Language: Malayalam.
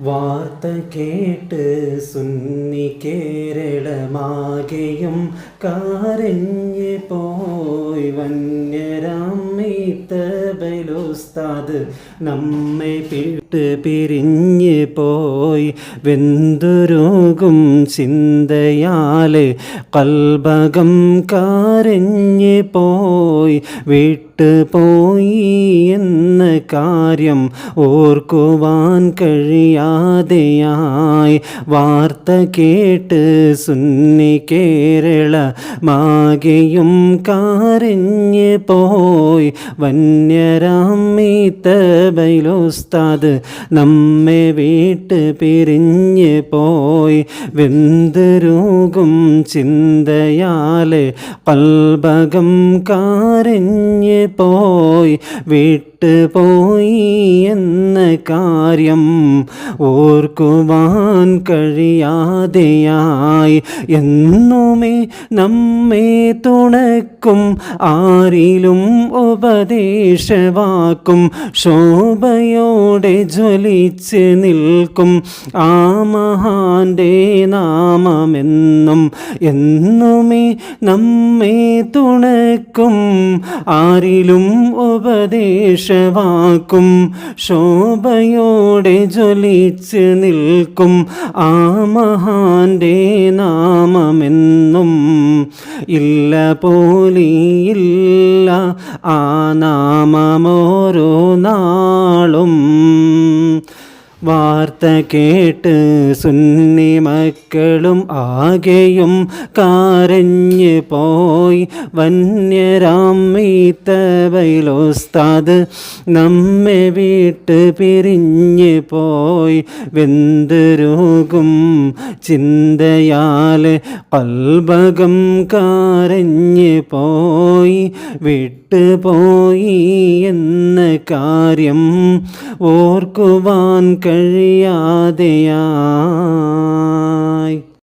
വാർത്ത കേട്ട് സുന്നി കേരളമാകെയും കരഞ്ഞ് പോയി വന്യരാമീത്തബലുസ്താദ് നമ്മെ വിട്ട് പിരിഞ്ഞ് പോയി. വെന്തുരുകും ചിന്തയാല് കൽബകം കരഞ്ഞ് പോയി. വിട്ടുപോയി എന്ന കാര്യം ഓർക്കുവാൻ കഴിയാതെയായി. വാർത്ത കേട്ട് സുന്നി കേരളമാകെയും കരഞ്ഞ് പോയി. വന്യരാമീത്തബലുസ്താദ് നമ്മെ വിട്ട് പിരിഞ്ഞ് പോയി. വെന്തുരുകും ചിന്തയാല് കൽബകം കരഞ്ഞ് പോയി. വിട്ടുപോയി എന്ന കാര്യം ഓർക്കുവാൻ കഴിയാതെയായി. എന്നുമേ നമ്മെ തുണക്കും ആരിലും ഉപദേശവാക്കും ശോഭയോടെ ജ്വലിച്ച് നിൽക്കും ആ മഹാന്റെ നാമമെന്നും. എന്നുമേ നമ്മെ തുണക്കും ആരിലും ഉപദേശവാക്കും ശോഭയോടെ ജ്വലിച്ച് നിൽക്കും ആ മഹാന്റെ നാമമെന്നും. ഇല്ല പോലിയില്ല ആ നാമമോരോ നാളും. വാർത്ത കേട്ട് സുന്നി മക്കളും ആകെയും കരഞ്ഞ് പോയി. വന്യരാമീത്തബലുസ്താദ് നമ്മെ വിട്ട് പിരിഞ്ഞ് പോയി. വെന്തുരുകും ചിന്തയാല് കൽബകം കരഞ്ഞ് പോയി. വിട്ടുപോയി എന്ന കാര്യം ഓർക്കുവാൻ കഴിയാതെയായി.